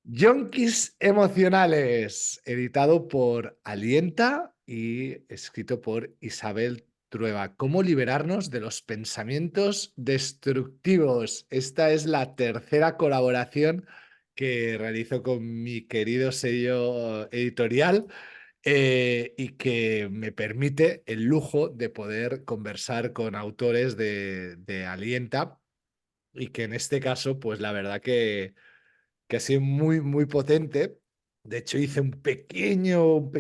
Yonkis Emocionales, editado por Alienta y escrito por Isabel Trueba. ¿Cómo liberarnos de los pensamientos destructivos? Esta es la tercera colaboración que realizo con mi querido sello editorial y que me permite el lujo de poder conversar con autores de Alienta y que en este caso, pues la verdad que ha sido muy, muy potente. De hecho, hice un pequeño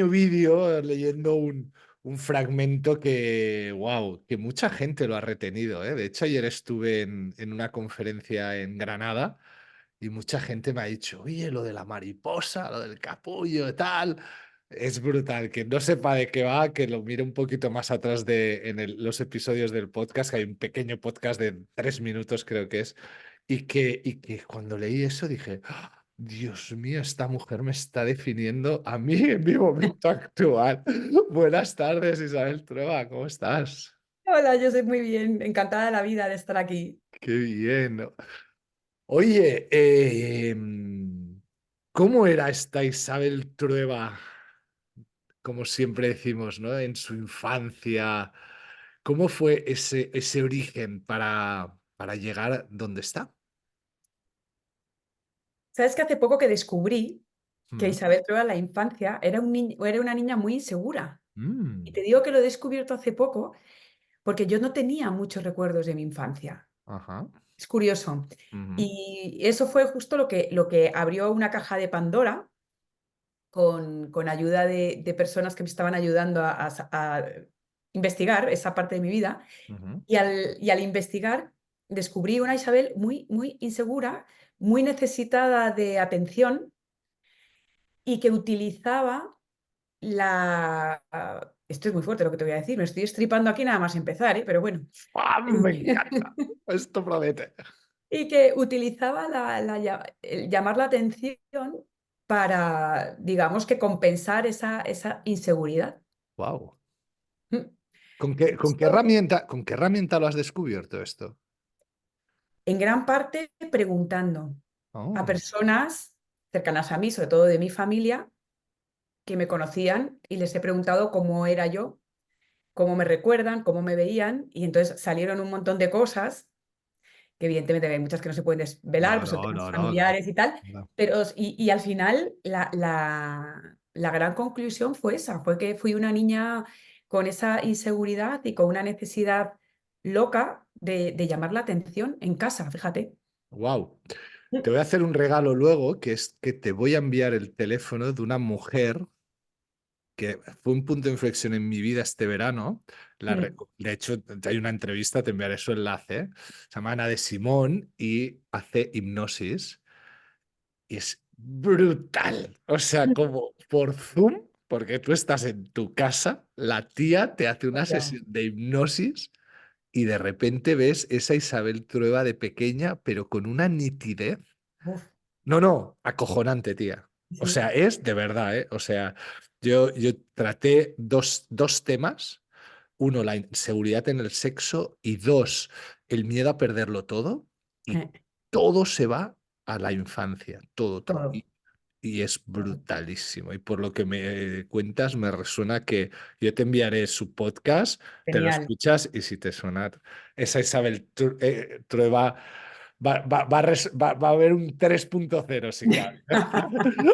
vídeo leyendo un fragmento que, wow, que mucha gente lo ha retenido, ¿eh? De hecho, ayer estuve en una conferencia en Granada y mucha gente me ha dicho, oye, lo de la mariposa, lo del capullo, tal. Es brutal, que no sepa de qué va, que lo mire un poquito más atrás los episodios del podcast, que hay un pequeño podcast de 3 minutos, creo que es, y que cuando leí eso dije, "Ah, Dios mío, esta mujer me está definiendo a mí en mi momento actual". Buenas tardes, Isabel Trueba, ¿cómo estás? Hola, yo soy muy bien, encantada de la vida de estar aquí. Qué bien. Oye, ¿cómo era esta Isabel Trueba? Como siempre decimos, ¿no? En su infancia. ¿Cómo fue ese origen para llegar donde está? Sabes que hace poco que descubrí que Mm, Isabel Trueba en la infancia era una niña muy insegura. Y mm, te digo que lo he descubierto hace poco porque yo no tenía muchos recuerdos de mi infancia. ajá, Es curioso. ujú, Y eso fue justo lo que abrió una caja de Pandora con ayuda de personas que me estaban ayudando a investigar esa parte de mi vida. ujú. Y al investigar, descubrí una Isabel muy, muy insegura, muy necesitada de atención y que utilizaba esto es muy fuerte lo que te voy a decir, me estoy estripando aquí nada más empezar, ¿eh? Pero bueno. ¡Ah, me encanta! Esto promete. Y que utilizaba el llamar la atención para, digamos, que compensar esa inseguridad. Wow. Mm. ¿Con Esto, qué herramienta lo has descubierto esto? en gran parte, preguntando a Oh, personas cercanas a mí, sobre todo de mi familia, que me conocían y les he preguntado cómo era yo, cómo me recuerdan, cómo me veían, y entonces salieron un montón de cosas, que evidentemente hay muchas que no se pueden desvelar, no, pues son no, temas no, no, no. familiares y tal, No. pero y al final la gran conclusión fue esa, fue que fui una niña con esa inseguridad y con una necesidad loca de llamar la atención en casa, fíjate. Wow. Mm, Te voy a hacer un regalo luego, que es que te voy a enviar el teléfono de una mujer que fue un punto de inflexión en mi vida este verano. mm, De hecho, hay una entrevista, te enviaré su enlace. Se llama Ana de Simón y hace hipnosis. Y es brutal. O sea, como por Zoom, porque tú estás en tu casa, la tía te hace una vaya, sesión de hipnosis y de repente ves esa Isabel Trueba de pequeña, pero con una nitidez. uf, No, no, acojonante, tía. O sí, sea, es de verdad, ¿eh? O sea, yo traté dos temas. Uno, la inseguridad en el sexo y dos, el miedo a perderlo todo. Y todo se va a la infancia, todo, todo. todo, Y es todo. brutalísimo. Y por lo que me cuentas, me resuena que yo te enviaré su podcast, te lo Genial. escuchas y si te suena esa Isabel Trueba, va a haber un 3.0 si cabe.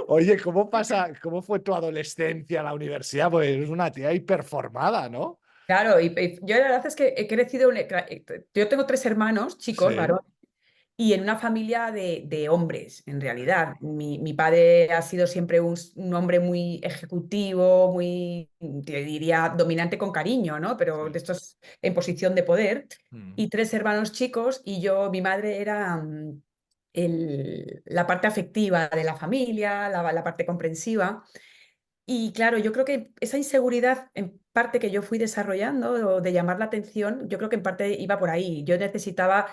Oye, cómo fue tu adolescencia, la universidad? Pues eres una tía hiperformada, ¿no? Claro, y yo la verdad es que he crecido, yo tengo 3 hermanos, chicos, Sí. varones. Y en una familia de hombres, en realidad. Mi padre ha sido siempre un hombre muy ejecutivo, muy, te diría, dominante con cariño, ¿no? Pero de Sí. estos en posición de poder. Mm. Y 3 hermanos chicos, y yo, mi madre era la parte afectiva de la familia, la parte comprensiva. Y claro, yo creo que esa inseguridad, en parte que yo fui desarrollando, o de llamar la atención, yo creo que en parte iba por ahí. Yo necesitaba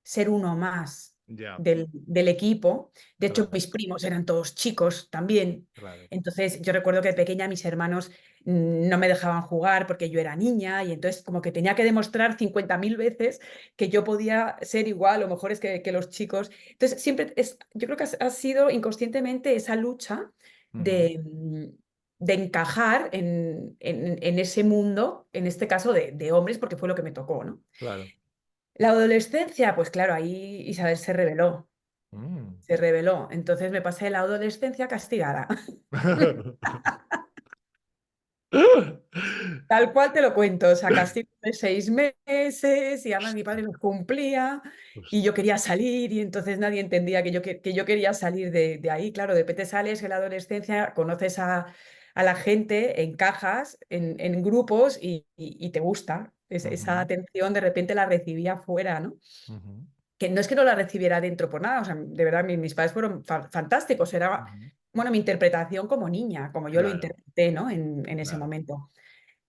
ser uno más. Ya, del equipo. De hecho, claro, mis primos eran todos chicos también. claro. Entonces, yo recuerdo que de pequeña mis hermanos no me dejaban jugar porque yo era niña y entonces como que tenía que demostrar 50.000 veces que yo podía ser igual o mejores que los chicos. Entonces, siempre es, yo creo que ha sido inconscientemente esa lucha Ujú, de encajar en ese mundo, en este caso de hombres, porque fue lo que me tocó, ¿no? claro. La adolescencia, pues claro, ahí Isabel se rebeló, Mm. se rebeló. Entonces me pasé la adolescencia castigada. Tal cual te lo cuento, o sea, castigo de 6 meses y además mi padre los cumplía y yo quería salir y entonces nadie entendía que yo quería salir de ahí. Claro, de repente sales en la adolescencia, conoces a la gente, encajas en grupos y te gusta. Esa Ujú, atención de repente la recibía afuera, ¿no? ujú, Que no es que no la recibiera dentro por nada, o sea, de verdad mis padres fueron fantásticos, era, ujú. bueno, mi interpretación como niña, como yo lo Claro, interpreté, ¿no? En ese claro. momento.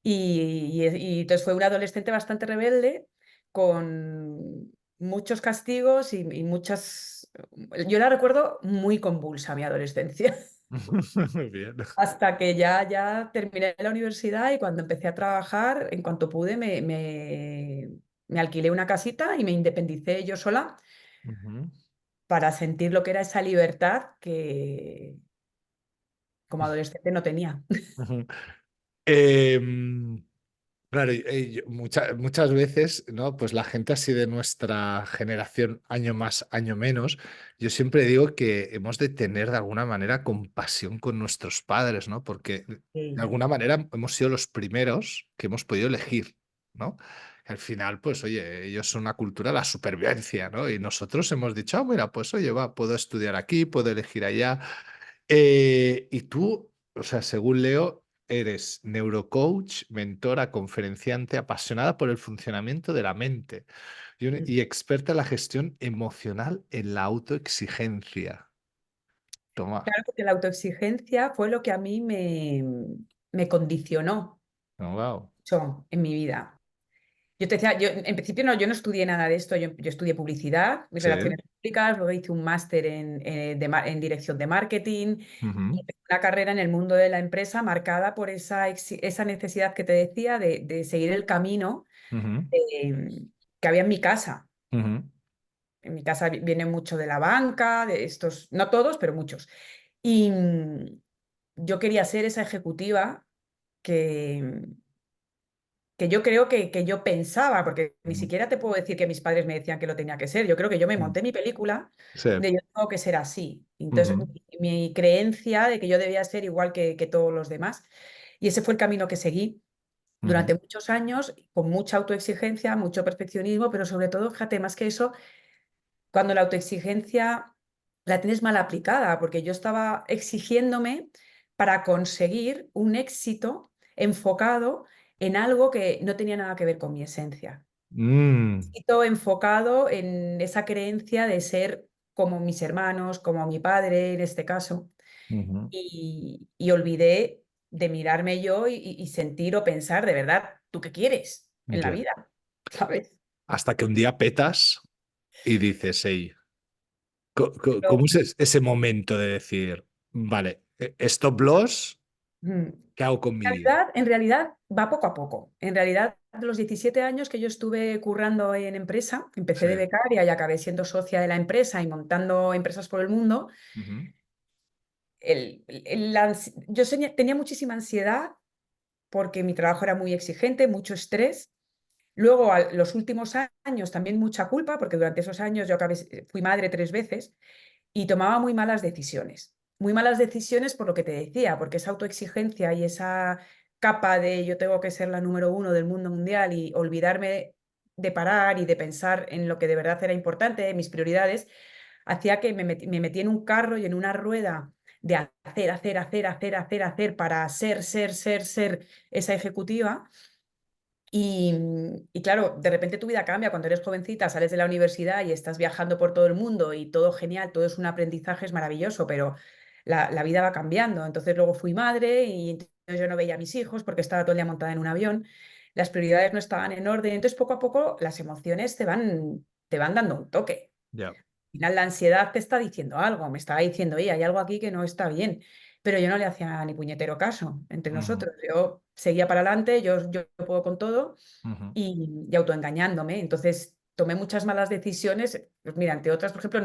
Y entonces fue una adolescente bastante rebelde, con muchos castigos y muchas... Yo la recuerdo muy convulsa, mi adolescencia, Muy bien. hasta que ya terminé la universidad y cuando empecé a trabajar, en cuanto pude, me alquilé una casita y me independicé yo sola Ujú, para sentir lo que era esa libertad que como adolescente no tenía. ujú. Em, Claro, muchas veces, ¿no? Pues la gente así de nuestra generación, año más, año menos, yo siempre digo que hemos de tener de alguna manera compasión con nuestros padres, ¿no? Porque de Sí. alguna manera hemos sido los primeros que hemos podido elegir, ¿no? Al final, pues oye, ellos son una cultura de la supervivencia, ¿no? Y nosotros hemos dicho, ah, mira, pues oye, va, puedo estudiar aquí, puedo elegir allá. Y tú, o sea, según leo, eres neurocoach, mentora, conferenciante, apasionada por el funcionamiento de la mente y experta en la gestión emocional en la autoexigencia. Toma. Claro, porque la autoexigencia fue lo que a mí me condicionó Oh, wow. mucho en mi vida. Yo te decía, yo en principio no, yo no estudié nada de esto, yo estudié publicidad, mis Sí. relaciones públicas, luego hice un máster en dirección de marketing y Ujú, empecé una carrera en el mundo de la empresa marcada por esa necesidad que te decía de seguir el camino ujú, que había en mi casa. ujú, En mi casa viene mucho de la banca, de estos, no todos, pero muchos. Y yo quería ser esa ejecutiva que, que yo creo que yo pensaba, porque ni ujú, siquiera te puedo decir que mis padres me decían que lo tenía que ser. Yo creo que yo me ujú. monté mi película Sí. de yo tengo que ser así. Entonces, Ujú, mi creencia de que yo debía ser igual que todos los demás. Y ese fue el camino que seguí ujú, durante muchos años, con mucha autoexigencia, mucho perfeccionismo, pero sobre todo, fíjate, más que eso, cuando la autoexigencia la tienes mal aplicada, porque yo estaba exigiéndome para conseguir un éxito enfocado en algo que no tenía nada que ver con mi esencia. mm, Éxito enfocado en esa creencia de ser como mis hermanos, como mi padre en este caso, ujú. y olvidé de mirarme yo y sentir o pensar de verdad, ¿tú qué quieres en la Ya. vida? ¿Sabes? Hasta que un día petas y dices, hey, ¿cómo es ese momento de decir, vale, stop loss, Mm. ¿qué hago con mi vida? En realidad va poco a poco. En realidad, de los 17 años que yo estuve currando en empresa, empecé Sí. de becaria y acabé siendo socia de la empresa y montando empresas por el mundo, Ujú, yo tenía muchísima ansiedad porque mi trabajo era muy exigente, mucho estrés. Luego, los últimos años, también mucha culpa, porque durante esos años yo fui madre 3 veces y tomaba muy malas decisiones. Muy malas decisiones por lo que te decía, porque esa autoexigencia y esa capa de yo tengo que ser la número uno del mundo mundial y olvidarme de parar y de pensar en lo que de verdad era importante, mis prioridades, hacía que me metí en un carro y en una rueda de hacer para ser esa ejecutiva y claro, de repente tu vida cambia cuando eres jovencita, sales de la universidad y estás viajando por todo el mundo y todo genial, todo es un aprendizaje, es maravilloso, pero la vida va cambiando. Entonces luego fui madre y entonces yo no veía a mis hijos porque estaba todo el día montada en un avión, las prioridades no estaban en orden, entonces poco a poco las emociones te van dando un toque. ya. Al final la ansiedad te está diciendo algo, me estaba diciendo, oye, hay algo aquí que no está bien, pero yo no le hacía ni puñetero caso entre Ujú, nosotros. Yo seguía para adelante, yo puedo con todo ujú. y autoengañándome. Entonces tomé muchas malas decisiones. Pues mira, entre otras, por ejemplo,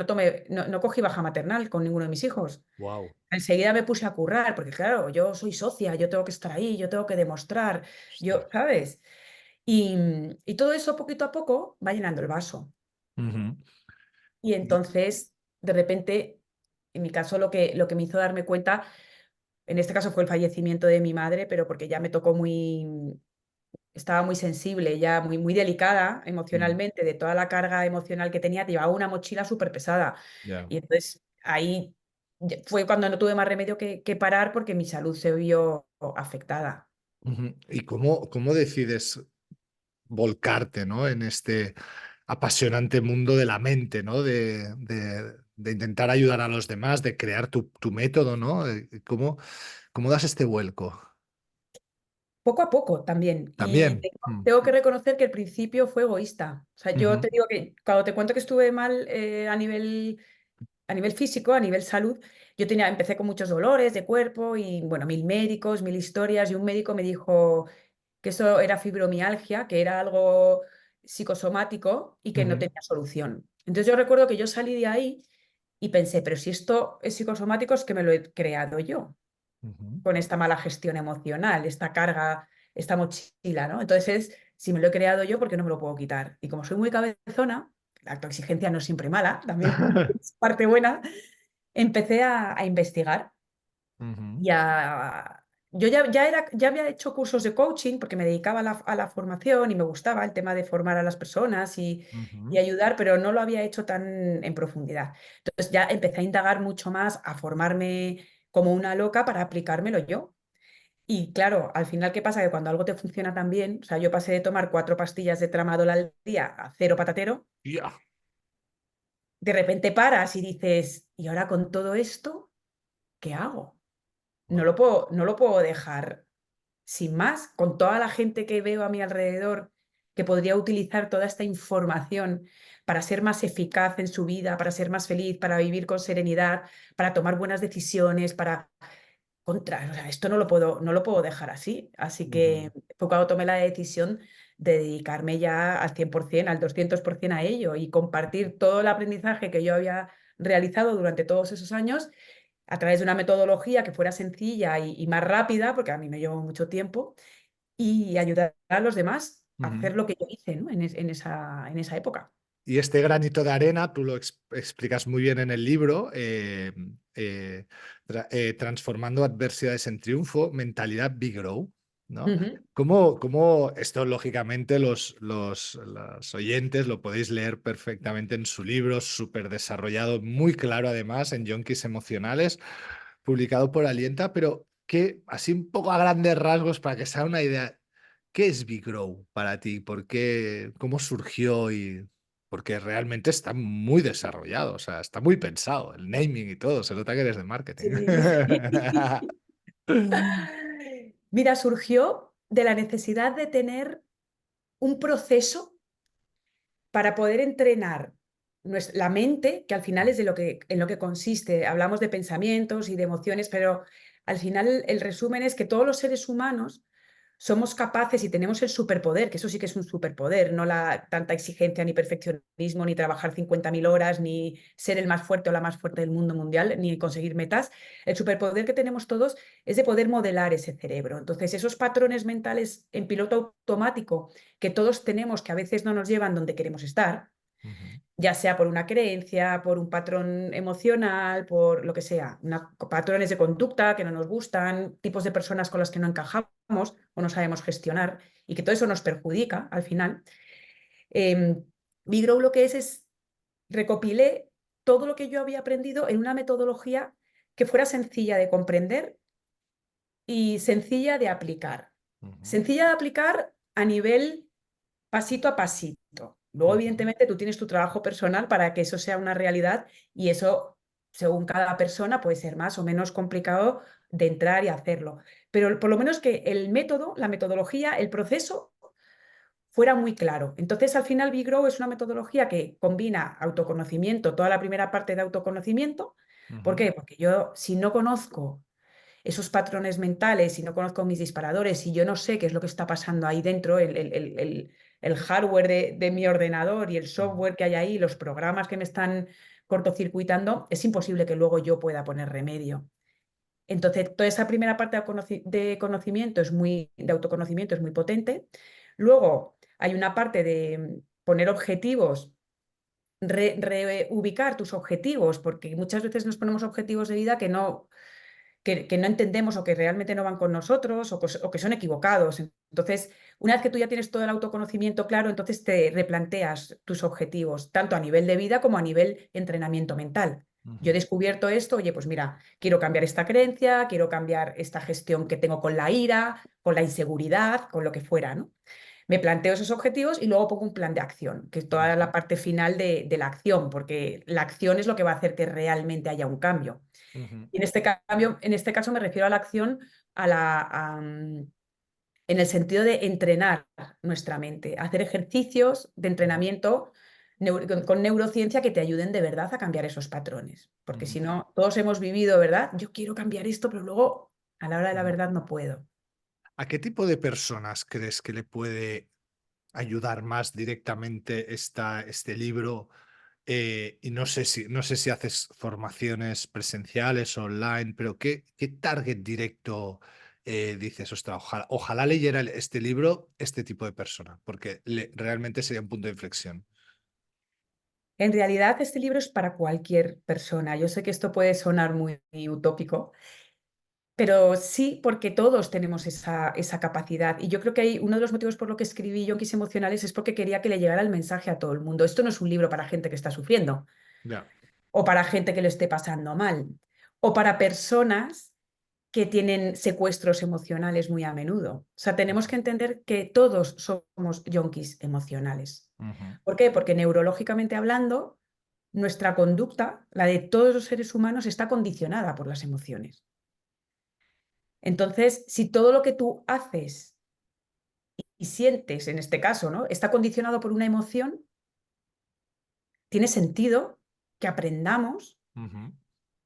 no cogí baja maternal con ninguno de mis hijos. Wow. Enseguida me puse a currar, porque claro, yo soy socia, yo tengo que estar ahí, yo tengo que demostrar, yo, Ostras. ¿sabes? Y todo eso poquito a poco va llenando el vaso. Ujú. Y Y- entonces, de repente, en mi caso, lo que me hizo darme cuenta, en este caso fue el fallecimiento de mi madre, pero porque ya me tocó estaba muy sensible, ya muy delicada mm, emocionalmente, de toda la carga emocional que tenía, llevaba una mochila súper pesada. ya. Y entonces ahí fue cuando no tuve más remedio que parar porque mi salud se vio afectada. Ujú. ¿Y cómo decides volcarte, ¿no? En este apasionante mundo de la mente, ¿no? De intentar ayudar a los demás, de crear tu método, ¿no? ¿Cómo das este vuelco? Poco a poco también. Y También. tengo que reconocer que el principio fue egoísta. O sea, yo Ujú, te digo que cuando te cuento que estuve mal a nivel físico, a nivel salud, empecé con muchos dolores de cuerpo y, bueno, mil médicos, mil historias, y un médico me dijo que eso era fibromialgia, que era algo psicosomático y que no ujú, tenía solución. Entonces yo recuerdo que yo salí de ahí y pensé, pero si esto es psicosomático es que me lo he creado yo ujú. con esta mala gestión emocional, esta carga, esta mochila, ¿no? Entonces, si me lo he creado yo, ¿por qué no me lo puedo quitar? Y como soy muy cabezona, la autoexigencia no es siempre mala, también es parte buena, empecé a investigar Ujú, y a... Yo ya había hecho cursos de coaching porque me dedicaba a la formación y me gustaba el tema de formar a las personas y ujú, ayudar, pero no lo había hecho tan en profundidad. Entonces ya empecé a indagar mucho más, a formarme como una loca para aplicármelo yo. Y claro, al final, ¿qué pasa? Que cuando algo te funciona tan bien, o sea, yo pasé de tomar 4 pastillas de tramadol al día a cero patatero, ya. de repente paras y dices, ¿y ahora con todo esto, qué hago? No Wow. lo puedo dejar sin más, con toda la gente que veo a mi alrededor que podría utilizar toda esta información para ser más eficaz en su vida, para ser más feliz, para vivir con serenidad, para tomar buenas decisiones, para o sea, esto no lo puedo dejar así. Así Ujú, que fue cuando tomé la decisión de dedicarme ya al 100%, al 200% a ello y compartir todo el aprendizaje que yo había realizado durante todos esos años a través de una metodología que fuera sencilla y más rápida, porque a mí me llevó mucho tiempo, y ayudar a los demás a ujú. hacer lo que yo hice, ¿no? en esa época. Y este granito de arena, tú lo explicas muy bien en el libro, transformando adversidades en triunfo, mentalidad Big Grow, ¿no? Ujú, Esto, lógicamente, los oyentes lo podéis leer perfectamente en su libro, súper desarrollado, muy claro además, en Yonkis Emocionales, publicado por Alienta, pero que así un poco a grandes rasgos, para que sea una idea, ¿qué es Big Grow para ti? ¿Por qué? ¿Cómo surgió? Porque realmente está muy desarrollado, o sea, está muy pensado, el naming y todo, se nota que eres de marketing. sí. Mira, surgió de la necesidad de tener un proceso para poder entrenar la mente, que al final es en lo que consiste. Hablamos de pensamientos y de emociones, pero al final el resumen es que todos los seres humanos somos capaces y tenemos el superpoder, que eso sí que es un superpoder, no tanta exigencia ni perfeccionismo, ni trabajar 50.000 horas, ni ser el más fuerte o la más fuerte del mundo mundial, ni conseguir metas. El superpoder que tenemos todos es de poder modelar ese cerebro. Entonces, esos patrones mentales en piloto automático que todos tenemos, que a veces no nos llevan donde queremos estar, Ujú, ya sea por una creencia, por un patrón emocional, por lo que sea, patrones de conducta que no nos gustan, tipos de personas con las que no encajamos o no sabemos gestionar y que todo eso nos perjudica al final. Eh, Big Grow lo que es recopilé todo lo que yo había aprendido en una metodología que fuera sencilla de comprender y sencilla de aplicar. ujú, Sencilla de aplicar a nivel pasito a pasito. Luego, ujú, evidentemente, tú tienes tu trabajo personal para que eso sea una realidad y eso, según cada persona, puede ser más o menos complicado de entrar y hacerlo. Pero por lo menos que el método, la metodología, el proceso fuera muy claro. Entonces, al final, Big Grow es una metodología que combina autoconocimiento, toda la primera parte de autoconocimiento. ¿Por Ujú, qué? Porque yo, si no conozco esos patrones mentales, si no conozco mis disparadores, si yo no sé qué es lo que está pasando ahí dentro, el hardware de mi ordenador y el ujú, software que hay ahí, los programas que me están cortocircuitando, es imposible que luego yo pueda poner remedio. Entonces, toda esa primera parte de conocimiento de autoconocimiento es muy potente. Luego hay una parte de poner objetivos, reubicar tus objetivos, porque muchas veces nos ponemos objetivos de vida que no entendemos o que realmente no van con nosotros o que son equivocados. Entonces, una vez que tú ya tienes todo el autoconocimiento claro, entonces te replanteas tus objetivos, tanto a nivel de vida como a nivel entrenamiento mental. Yo he ujú, descubierto esto, oye, pues mira, quiero cambiar esta creencia, quiero cambiar esta gestión que tengo con la ira, con la inseguridad, con lo que fuera, ¿no? Me planteo esos objetivos y luego pongo un plan de acción, que es toda la ujú, parte final de la acción, porque la acción es lo que va a hacer que realmente haya un cambio. ujú, Y en este caso me refiero a la acción a en el sentido de entrenar nuestra mente, hacer ejercicios de entrenamiento con neurociencia que te ayuden de verdad a cambiar esos patrones. Porque ujú, si no, todos hemos vivido, ¿verdad? Yo quiero cambiar esto, pero luego a la hora de la ujú. verdad no puedo. ¿A qué tipo de personas crees que le puede ayudar más directamente este libro? Y no sé si haces formaciones presenciales o online, pero ¿qué target directo dices? Ostras, ojalá leyera este libro este tipo de persona, porque realmente sería un punto de inflexión. En realidad, este libro es para cualquier persona. Yo sé que esto puede sonar muy utópico, pero sí, porque todos tenemos esa capacidad. Y yo creo que hay uno de los motivos por lo que escribí Yonkis Emocionales es porque quería que le llegara el mensaje a todo el mundo. Esto no es un libro para gente que está sufriendo, Ya. o para gente que lo esté pasando mal, o para personas que tienen secuestros emocionales muy a menudo. O sea, tenemos que entender que todos somos yonkis emocionales. Ujú, ¿Por qué? Porque neurológicamente hablando, nuestra conducta, la de todos los seres humanos, está condicionada por las emociones. Entonces, si todo lo que tú haces y sientes, en este caso, ¿no?, está condicionado por una emoción, tiene sentido que aprendamos ujú,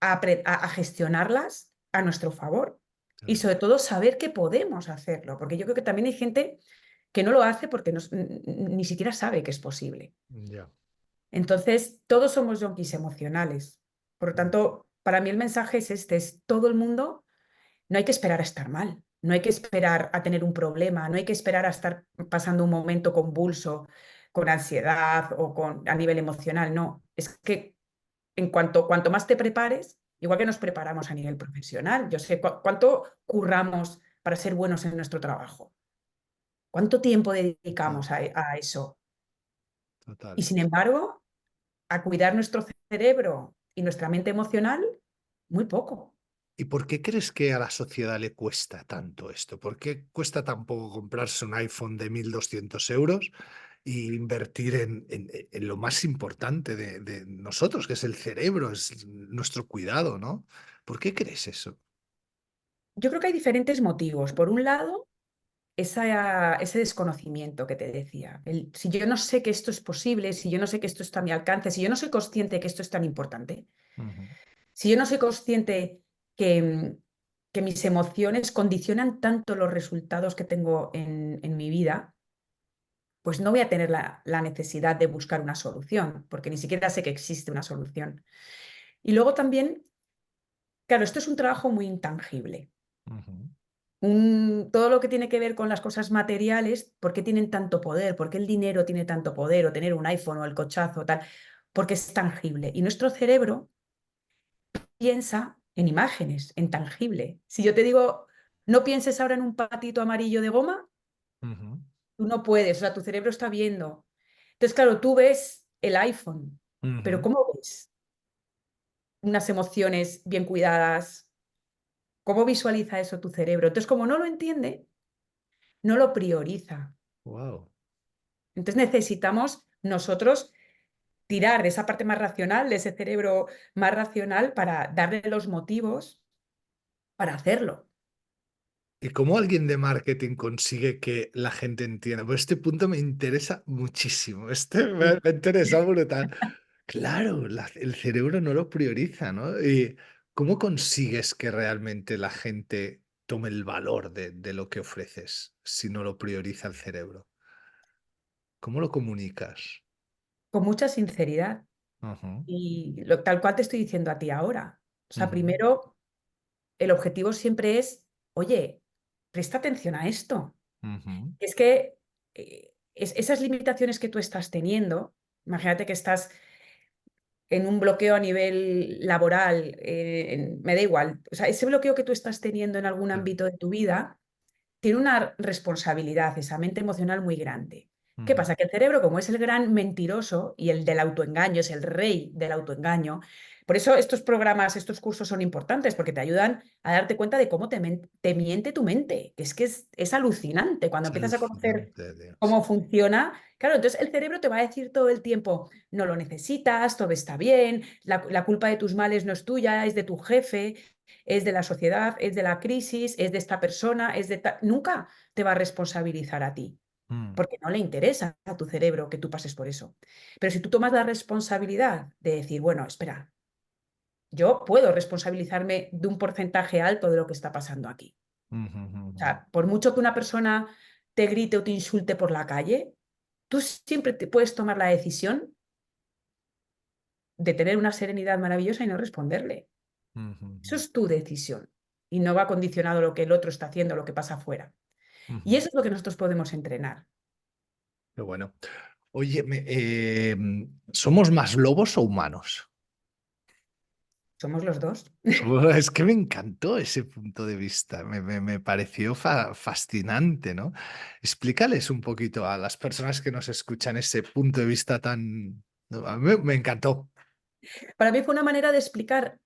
a gestionarlas a nuestro favor y claro. sobre todo saber que podemos hacerlo, porque yo creo que también hay gente que no lo hace porque ni siquiera sabe que es posible. Ya. Entonces, todos somos yonkis emocionales. Por lo tanto, para mí el mensaje es este, es todo el mundo. No hay que esperar a estar mal, no hay que esperar a tener un problema, no hay que esperar a estar pasando un momento convulso, con ansiedad o a nivel emocional, no. Es que cuanto más te prepares, igual que nos preparamos a nivel profesional, yo sé cuánto curramos para ser buenos en nuestro trabajo, cuánto tiempo Total, dedicamos a eso. Y total. sin embargo, a cuidar nuestro cerebro y nuestra mente emocional, muy poco. ¿Y por qué crees que a la sociedad le cuesta tanto esto? ¿Por qué cuesta tan poco comprarse un iPhone de 1.200 € y invertir en lo más importante de nosotros, que es el cerebro, es nuestro cuidado, ¿no? ¿Por qué crees eso? Yo creo que hay diferentes motivos. Por un lado, ese desconocimiento que te decía. Si yo no sé que esto es posible, si yo no sé que esto está a mi alcance, si yo no soy consciente de que esto es tan importante, Ujú, si yo no soy consciente que mis emociones condicionan tanto los resultados que tengo en mi vida, pues no voy a tener la necesidad de buscar una solución, porque ni siquiera sé que existe una solución. Y luego también, claro, esto es un trabajo muy intangible. ujú, Todo lo que tiene que ver con las cosas materiales, ¿por qué tienen tanto poder? ¿Por qué el dinero tiene tanto poder? O tener un iPhone o el cochazo, tal, porque es tangible. Y nuestro cerebro piensa en imágenes, en tangible. Si yo te digo, no pienses ahora en un patito amarillo de goma, ujú, tú no puedes, o sea, tu cerebro está viendo. Entonces, claro, tú ves el iPhone, pero ujú. ¿cómo ves unas emociones bien cuidadas? ¿Cómo visualiza eso tu cerebro? Entonces, como no lo entiende, no lo prioriza. Wow. Entonces necesitamos nosotros tirar de esa parte más racional, de ese cerebro más racional, para darle los motivos para hacerlo. ¿Y cómo alguien de marketing consigue que la gente entienda? Pues este punto me interesa muchísimo. Este Sí. me interesa brutal. Claro, el cerebro no lo prioriza, ¿no? ¿Y cómo consigues que realmente la gente tome el valor de lo que ofreces si no lo prioriza el cerebro? ¿Cómo lo comunicas? Con mucha sinceridad Ujú, y tal cual te estoy diciendo a ti ahora. O sea, ujú, primero, el objetivo siempre es, oye, presta atención a esto. ujú, Es que esas limitaciones que tú estás teniendo, imagínate que estás en un bloqueo a nivel laboral, me da igual, o sea, ese bloqueo que tú estás teniendo en algún sí, ámbito de tu vida tiene una responsabilidad, esa mente emocional muy grande. ¿Qué ujú, pasa? Que el cerebro, como es el gran mentiroso y el del autoengaño, es el rey del autoengaño, por eso estos programas, estos cursos son importantes, porque te ayudan a darte cuenta de cómo te miente tu mente, que es alucinante cuando es empiezas a conocer alucinante, tío, sí. cómo funciona. Claro, entonces el cerebro te va a decir todo el tiempo, no lo necesitas, todo está bien, la culpa de tus males no es tuya, es de tu jefe, es de la sociedad, es de la crisis, es de esta persona, es de nunca te va a responsabilizar a ti, Mm, porque no le interesa a tu cerebro que tú pases por eso. Pero si tú tomas la responsabilidad de decir, bueno, espera, yo puedo responsabilizarme de un porcentaje alto de lo que está pasando aquí. ujú, O ujú, sea, por mucho que una persona te grite o te insulte por la calle, tú siempre te puedes tomar la decisión de tener una serenidad maravillosa y no responderle. ujú, Eso ujú, es tu decisión y no va condicionado lo que el otro está haciendo, lo que pasa afuera. Y ujú. eso es lo que nosotros podemos entrenar. Qué bueno. Oye, ¿somos más lobos o humanos? Somos los dos. Es que me encantó ese punto de vista, me pareció fascinante, ¿no? Explícales un poquito a las personas que nos escuchan ese punto de vista tan... No, a mí me encantó. Para mí fue una manera de explicar.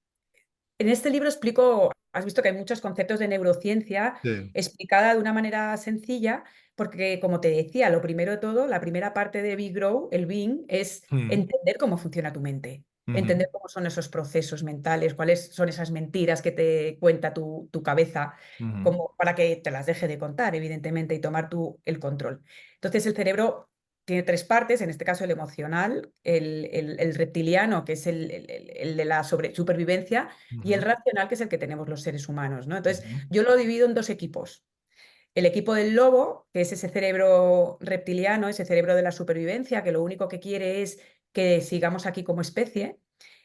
En este libro explico, has visto que hay muchos conceptos de neurociencia Sí. explicada de una manera sencilla, porque como te decía, lo primero de todo, la primera parte de Big Grow, el being, es Mm, entender cómo funciona tu mente, ujú, entender cómo son esos procesos mentales, cuáles son esas mentiras que te cuenta tu cabeza, ujú, como para que te las deje de contar, evidentemente, y tomar tú el control. Entonces, el cerebro tiene tres partes, en este caso el emocional, el reptiliano, que es el de la supervivencia, y el ujú, racional, que es el que tenemos los seres humanos, ¿no? Entonces, ujú, yo lo divido en dos equipos. El equipo del lobo, que es ese cerebro reptiliano, ese cerebro de la supervivencia, que lo único que quiere es que sigamos aquí como especie.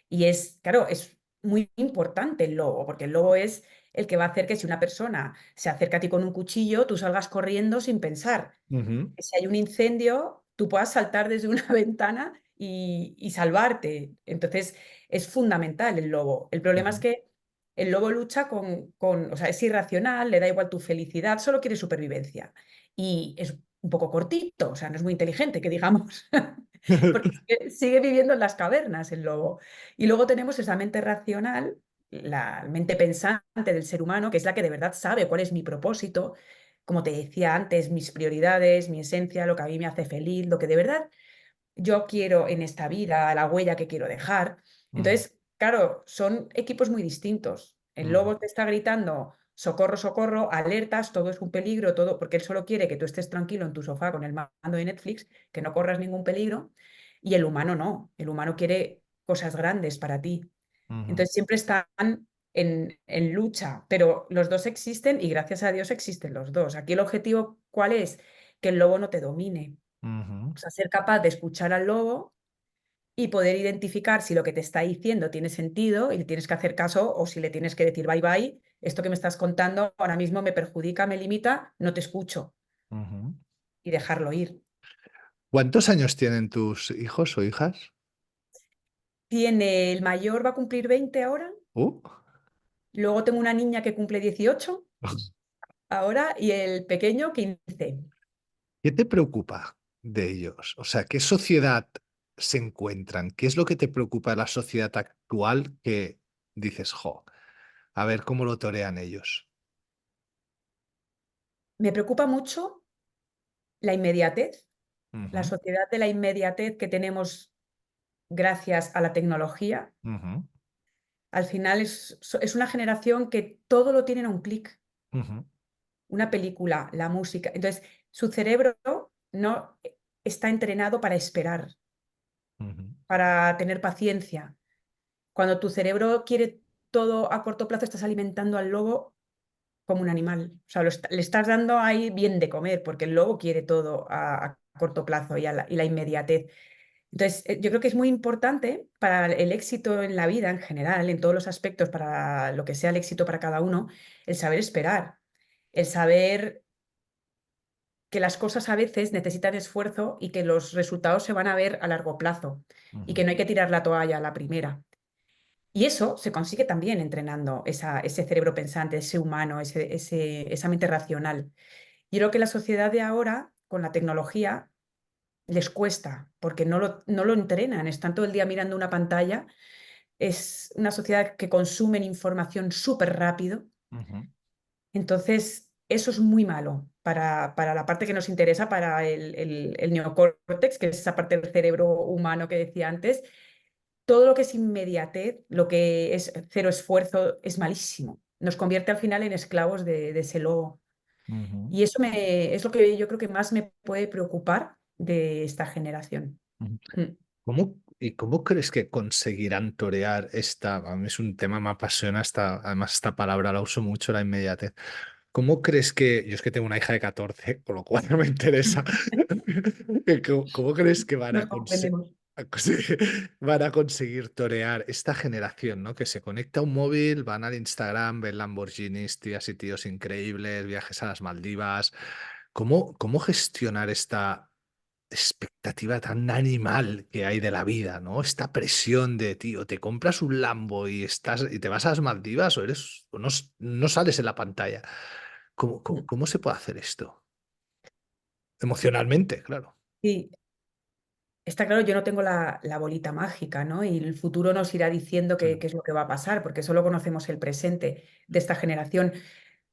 Y es, claro, es muy importante el lobo, porque el lobo es el que va a hacer que si una persona se acerca a ti con un cuchillo, tú salgas corriendo sin pensar. ujú, Que si hay un incendio, tú puedas saltar desde una ventana y salvarte. Entonces, es fundamental el lobo. El problema es ujú, que el lobo lucha o sea, es irracional, le da igual tu felicidad, solo quiere supervivencia. Y es un poco cortito, o sea, no es muy inteligente, que digamos, porque sigue viviendo en las cavernas el lobo. Y luego tenemos esa mente racional, la mente pensante del ser humano, que es la que de verdad sabe cuál es mi propósito, como te decía antes, mis prioridades, mi esencia, lo que a mí me hace feliz, lo que de verdad yo quiero en esta vida, la huella que quiero dejar. ujú, Entonces, claro, son equipos muy distintos. El ujú, lobo te está gritando, socorro, socorro, alertas, todo es un peligro, todo, porque él solo quiere que tú estés tranquilo en tu sofá con el mando de Netflix, que no corras ningún peligro. Y el humano no, el humano quiere cosas grandes para ti. ujú, Entonces siempre están en lucha, pero los dos existen y gracias a Dios existen los dos. Aquí el objetivo, ¿cuál es? Que el lobo no te domine. ujú, O sea, ser capaz de escuchar al lobo y poder identificar si lo que te está diciendo tiene sentido y le tienes que hacer caso o si le tienes que decir bye bye, esto que me estás contando ahora mismo me perjudica, me limita, no te escucho ujú. y dejarlo ir. ¿Cuántos años tienen tus hijos o hijas? Tiene el mayor va a cumplir 20 ahora, Uh. luego tengo una niña que cumple 18 ahora y el pequeño 15. ¿Qué te preocupa de ellos? O sea, ¿qué sociedad se encuentran? ¿Qué es lo que te preocupa de la sociedad actual que dices, jo, a ver cómo lo torean ellos? Me preocupa mucho la inmediatez, la Ujú, sociedad de la inmediatez que tenemos gracias a la tecnología. ujú, Al final es una generación que todo lo tienen a un clic. ujú, una película, la música. Entonces, su cerebro no está entrenado para esperar, Ujú, para tener paciencia. Cuando tu cerebro quiere todo a corto plazo, estás alimentando al lobo como un animal. O sea, le estás dando ahí bien de comer, porque el lobo quiere todo a corto plazo y la inmediatez. Entonces, yo creo que es muy importante para el éxito en la vida en general, en todos los aspectos, para lo que sea el éxito para cada uno, el saber esperar, el saber que las cosas a veces necesitan esfuerzo y que los resultados se van a ver a largo plazo y ujú, que no hay que tirar la toalla a la primera. Y eso se consigue también entrenando ese cerebro pensante, ese humano, esa mente racional. Y creo que la sociedad de ahora, con la tecnología, les cuesta, porque no lo entrenan, están todo el día mirando una pantalla. Es una sociedad que consume información súper rápido. ujú, Entonces, eso es muy malo para la parte que nos interesa, para el neocórtex, que es esa parte del cerebro humano que decía antes. Todo lo que es inmediatez, lo que es cero esfuerzo, es malísimo. Nos convierte al final en esclavos de ese lobo. ujú, Y eso es lo que yo creo que más me puede preocupar de esta generación. ujú. Mm. ¿Cómo crees que conseguirán torear esta? A mí es un tema que me apasiona, además esta palabra la uso mucho, la inmediatez. ¿Cómo crees que, yo es que tengo una hija de 14, con lo cual me interesa, ¿cómo crees que Nos comprendemos. van a conseguir torear esta generación, ¿no? Que se conecta a un móvil, van al Instagram, ven Lamborghinis, tías y tíos increíbles, viajes a las Maldivas. ¿Cómo gestionar esta expectativa tan animal que hay de la vida, ¿no? Esta presión de, tío, te compras un Lambo y te vas a las Maldivas o no sales en la pantalla. ¿Cómo, cómo, Mm. cómo se puede hacer esto? Emocionalmente, claro. Sí, está claro, yo no tengo la bolita mágica, ¿no? Y el futuro nos irá diciendo Sí. qué es lo que va a pasar, porque solo conocemos el presente de esta generación.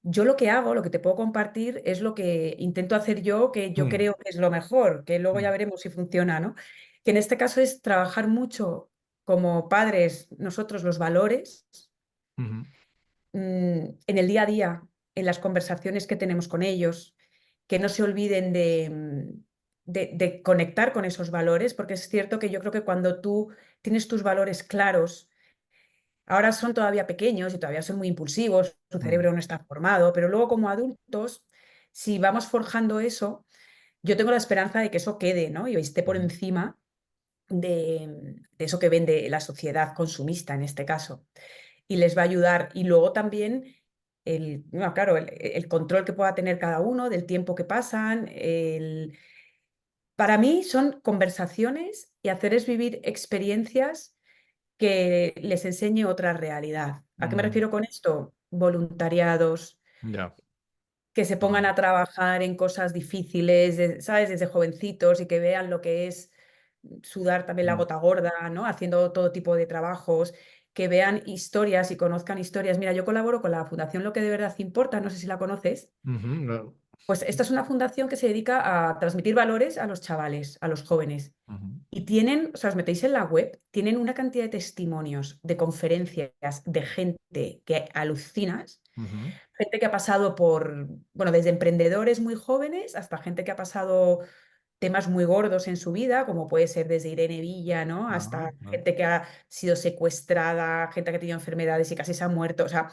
Yo lo que hago, lo que te puedo compartir, es lo que intento hacer yo, que yo Mm, creo que es lo mejor, que luego ya mm, veremos si funciona, ¿no? Que en este caso es trabajar mucho como padres, nosotros los valores, ujú, en el día a día, en las conversaciones que tenemos con ellos, que no se olviden de conectar con esos valores, porque es cierto que yo creo que cuando tú tienes tus valores claros, ahora son todavía pequeños y todavía son muy impulsivos, su mm, cerebro no está formado, pero luego como adultos, si vamos forjando eso, yo tengo la esperanza de que eso quede, ¿no? Y esté por ujú, encima de eso que vende la sociedad consumista en este caso. Y les va a ayudar. Y luego también bueno, claro, el control que pueda tener cada uno, del tiempo que pasan. Para mí son conversaciones y hacerles vivir experiencias que les enseñe otra realidad. ¿A qué me ujú. refiero con esto? Voluntariados, Ya. que se pongan Mm, a trabajar en cosas difíciles, ¿sabes? Desde jovencitos y que vean lo que es sudar también la mm, gota gorda, ¿no? Haciendo todo tipo de trabajos, que vean historias y conozcan historias. Mira, yo colaboro con la Fundación Lo que de verdad importa, no sé si la conoces. ujú, no, Pues esta es una fundación que se dedica a transmitir valores a los chavales, a los jóvenes. ujú, Y tienen, o sea, os metéis en la web, tienen una cantidad de testimonios, de conferencias, de gente que alucinas. ujú. Gente que ha pasado por, bueno, desde emprendedores muy jóvenes hasta gente que ha pasado temas muy gordos en su vida, como puede ser desde Irene Villa, ¿no? Ah, Hasta ah, gente que ha sido secuestrada, gente que ha tenido enfermedades y casi se ha muerto. O sea,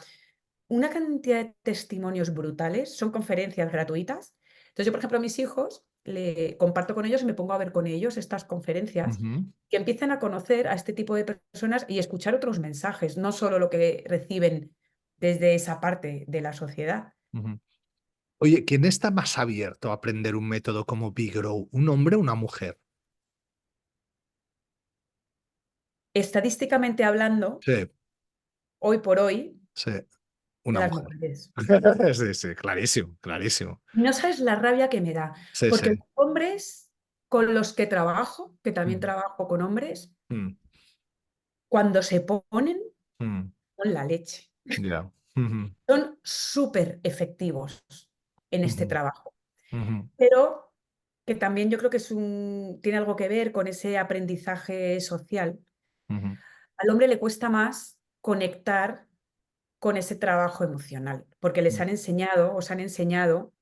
una cantidad de testimonios brutales, son conferencias gratuitas. Entonces yo, por ejemplo, a mis hijos le comparto con ellos y me pongo a ver con ellos estas conferencias ujú, que empiecen a conocer a este tipo de personas y escuchar otros mensajes, no solo lo que reciben desde esa parte de la sociedad. ujú. Oye, ¿quién está más abierto a aprender un método como Big Grow? ¿Un hombre o una mujer? Estadísticamente hablando, Sí, hoy por hoy, sí, una las mujer. mujeres. Sí, sí, clarísimo, clarísimo. No sabes la rabia que me da, Sí, sí. porque los hombres con los que trabajo, que también Mm, trabajo con hombres, mm, cuando se ponen mm, con la leche. ya. Ujú, Son súper efectivos en este ujú, trabajo, ujú, pero que también yo creo que tiene algo que ver con ese aprendizaje social. ujú, Al hombre le cuesta más conectar con ese trabajo emocional, porque les Mm, han enseñado, os han enseñado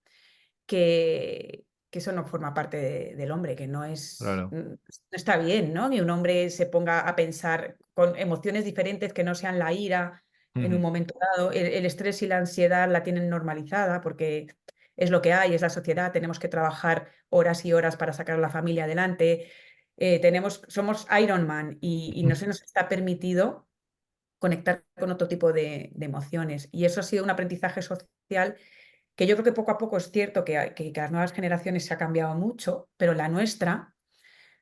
que eso no forma parte del hombre, que no es, claro. no está bien, ¿no? Que un hombre se ponga a pensar con emociones diferentes que no sean la ira en un Ujú, momento dado. El estrés y la ansiedad la tienen normalizada porque es lo que hay, es la sociedad, tenemos que trabajar horas y horas para sacar a la familia adelante. Somos Iron Man y no se nos está permitido conectar con otro tipo de emociones. Y eso ha sido un aprendizaje social que yo creo que poco a poco es cierto que las nuevas generaciones se ha cambiado mucho, pero la nuestra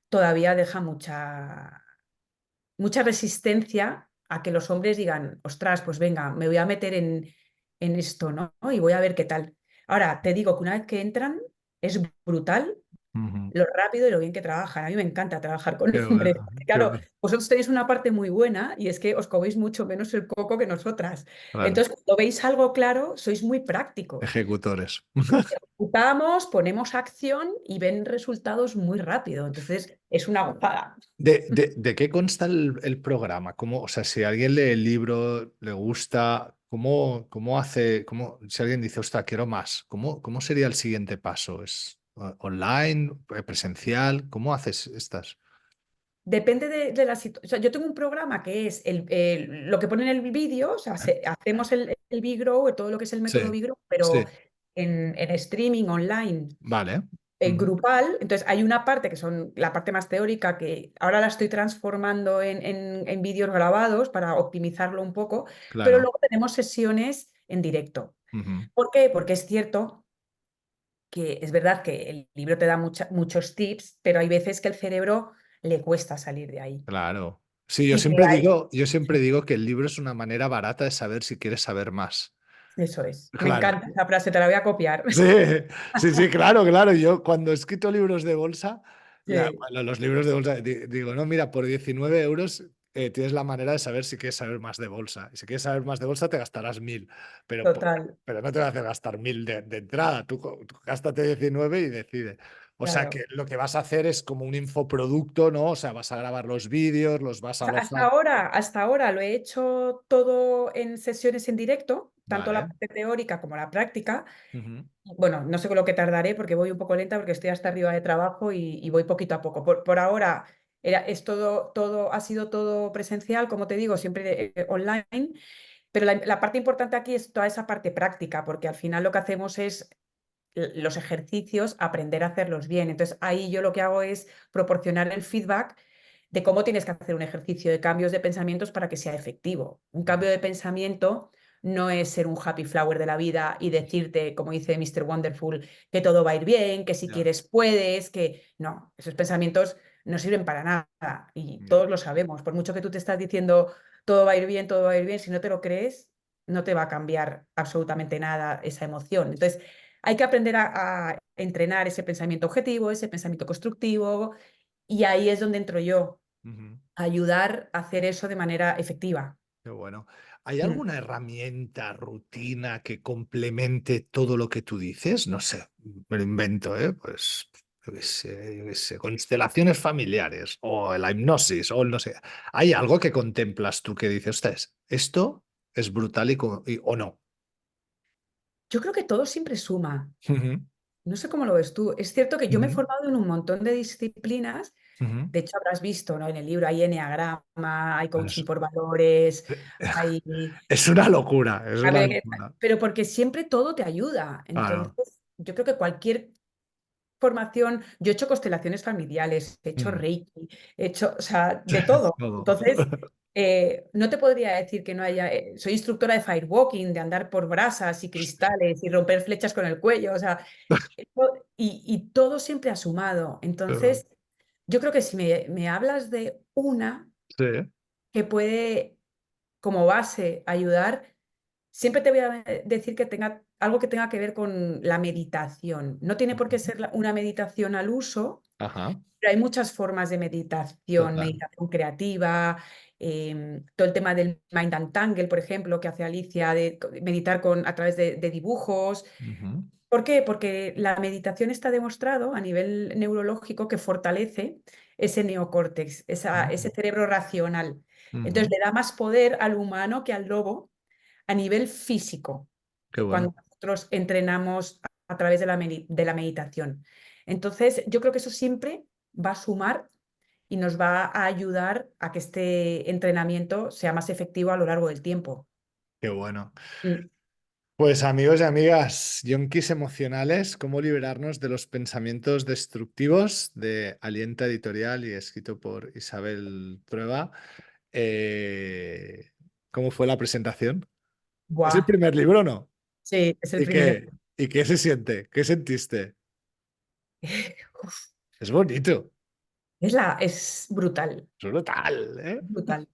todavía deja mucha resistencia a que los hombres digan, ostras, pues venga, me voy a meter en esto, ¿no? Y voy a ver qué tal. Ahora, te digo que una vez que entran, es brutal ujú. lo rápido y lo bien que trabajan. A mí me encanta trabajar con Qué hombres. bueno, qué Claro, bueno. vosotros tenéis una parte muy buena y es que os coméis mucho menos el coco que nosotras. Claro, Entonces, cuando veis algo claro, sois muy prácticos. ejecutores. Ejecutamos, ponemos acción y ven resultados muy rápido. Entonces, es una gozada. ¿De qué consta el programa? ¿Cómo, o sea, si alguien lee el libro, le gusta, cómo hace, si alguien dice, ostras, quiero más, cómo sería el siguiente paso? ¿Es online, presencial? ¿Cómo haces estas? Depende de la situación. O sea, yo tengo un programa que es lo que pone en el vídeo, o sea, hacemos el Big Grow, todo lo que es el método Sí, Big Grow, pero sí, en streaming online. vale. Ujú, Grupal, entonces hay una parte que son la parte más teórica que ahora la estoy transformando en vídeos grabados para optimizarlo un poco, pero claro. luego tenemos sesiones en directo. Ujú, ¿Por qué? Porque es cierto que es verdad que el libro te da muchos tips, pero hay veces que el cerebro le cuesta salir de ahí. claro. Sí, yo Y que siempre hay, digo, yo siempre digo que el libro es una manera barata de saber si quieres saber más. eso es, me Claro. encanta esa frase, te la voy a copiar. Sí, sí, sí, claro, claro. Yo cuando he escrito libros de bolsa, Sí, bueno, los libros de bolsa, digo, no, mira, por 19 euros tienes la manera de saber si quieres saber más de bolsa. Y si quieres saber más de bolsa, te gastarás 1000, pero, total, pero no te va a hacer gastar 1000 de entrada. Tú gástate 19 y decide. O sea que claro. lo que vas a hacer es como un infoproducto, ¿no? O sea, vas a grabar los vídeos, los vas a alojar. Hasta ahora lo he hecho todo en sesiones en directo, tanto la Vale. parte teórica como la práctica. Ujú, Bueno, no sé con lo que tardaré porque voy un poco lenta porque estoy hasta arriba de trabajo y voy poquito a poco. Por ahora es ha sido todo presencial, como te digo, siempre online, pero la parte importante aquí es toda esa parte práctica, porque al final lo que hacemos es los ejercicios, aprender a hacerlos bien. Entonces, ahí yo lo que hago es proporcionar el feedback de cómo tienes que hacer un ejercicio de cambios de pensamientos para que sea efectivo. Un ujú, cambio de pensamiento no es ser un happy flower de la vida y decirte, como dice Mr. Wonderful, que todo va a ir bien, que si ya, quieres puedes, que no, esos pensamientos no sirven para nada y ya, todos lo sabemos. Por mucho que tú te estás diciendo todo va a ir bien, todo va a ir bien, si no te lo crees, no te va a cambiar absolutamente nada esa emoción. Entonces, hay que aprender a entrenar ese pensamiento objetivo, ese pensamiento constructivo, y ahí es donde entro yo, ujú. a ayudar a hacer eso de manera efectiva. Qué bueno. ¿Hay Mm. alguna herramienta, rutina que complemente todo lo que tú dices? No sé, me lo invento, ¿eh? Pues, yo qué sé, constelaciones familiares o la hipnosis o el no sé. ¿Hay algo que contemplas tú que dices, "Ostras, esto es brutal o no"? Yo creo que todo siempre suma. Ujú, No sé cómo lo ves tú. Es cierto que yo me he ujú, formado en un montón de disciplinas. ujú. De hecho, habrás visto, ¿no? En el libro hay eneagrama, hay Es, coaching por valores, hay es una locura, es una cambio de- locura. pero porque siempre todo te ayuda. Claro. Entonces, yo creo que cualquier formación, yo he hecho constelaciones familiares, he hecho Mm. Reiki, he hecho, o sea, de todo. Todo. Entonces, no te podría decir que no haya, soy instructora de firewalking, de andar por brasas y cristales y romper flechas con el cuello, o sea, y todo siempre ha sumado. Entonces, yo creo que si me hablas de una Sí. que puede como base ayudar, siempre te voy a decir que tenga algo que tenga que ver con la meditación. No tiene por qué ser una meditación al uso, Ajá. pero hay muchas formas de meditación, Total. meditación creativa, todo el tema del Mind Untangle, por ejemplo, que hace Alicia, de meditar a través de dibujos. Ujú, ¿Por qué? Porque la meditación está demostrado a nivel neurológico que fortalece ese neocórtex, ese ujú, cerebro racional. Entonces ujú. le da más poder al humano que al lobo a nivel físico, Qué bueno, cuando nosotros entrenamos a través de la meditación. Entonces, yo creo que eso siempre va a sumar y nos va a ayudar a que este entrenamiento sea más efectivo a lo largo del tiempo. qué bueno. Mm. Pues amigos y amigas, yonkis emocionales, cómo liberarnos de los pensamientos destructivos de Alienta Editorial y escrito por Isabel Trueba. Eh, ¿Cómo fue la presentación? ¿Es el Buah, primer libro o no? sí, es el ¿Y primero. qué, y qué se siente? ¿Qué sentiste? Uf, Es bonito, es brutal, es brutal, ¿eh? brutal.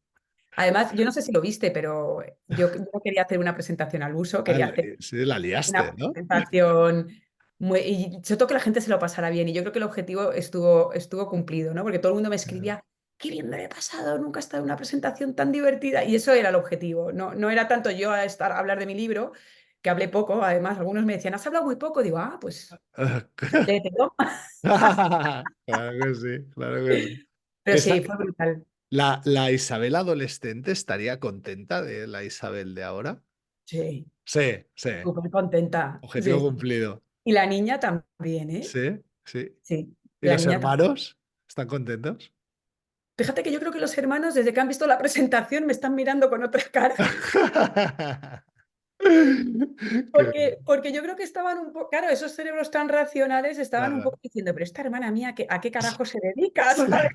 Además, yo no sé si lo viste, pero yo no quería hacer una presentación al uso, Ah, quería hacer sí, la liaste, una ¿no? presentación muy, y sobre todo que la gente se lo pasara bien. Y yo creo que el objetivo estuvo cumplido, ¿no? Porque todo el mundo me escribía, qué bien me lo he pasado, nunca he estado en una presentación tan divertida. Y eso era el objetivo. No, no era tanto yo a hablar de mi libro, que hablé poco. Además, algunos me decían, has hablado muy poco. Digo, pues léetelo. Claro que sí, claro que sí. Pero sí, Esa, fue brutal. la Isabel adolescente estaría contenta de la Isabel de ahora. Sí, Sí, sí. súper contenta. Objetivo Sí. cumplido. Y la niña también, ¿eh? Sí, sí. Sí, ¿Y la los niña también. hermanos? ¿Están contentos? Fíjate que yo creo que los hermanos, desde que han visto la presentación, me están mirando con otra cara. Qué Porque yo creo que estaban un poco, claro, esos cerebros tan racionales estaban un claro. poco diciendo, pero esta hermana mía, ¿a qué carajo se dedica? ¿Sabes?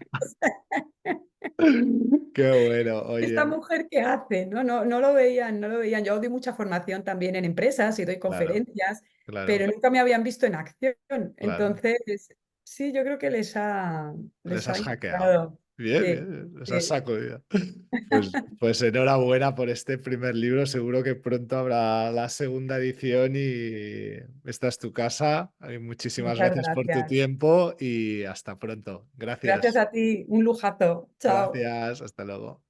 Qué bueno, ¿Esta oye. mujer qué hace? No, no, no lo veían, no lo veían. Yo doy mucha formación también en empresas y doy Claro, conferencias, claro, pero nunca me habían visto en acción. claro. Entonces, sí, yo creo que Les les ha has hackeado. impactado. Bien, Sí, bien, les has sí. sacudido. Pues enhorabuena por este primer libro. Seguro que pronto habrá la segunda edición y esta es tu casa. Y muchísimas Muchas gracias por tu gracias. tiempo y hasta pronto. Gracias Gracias. a ti, un lujazo. Chao. Gracias. Hasta luego.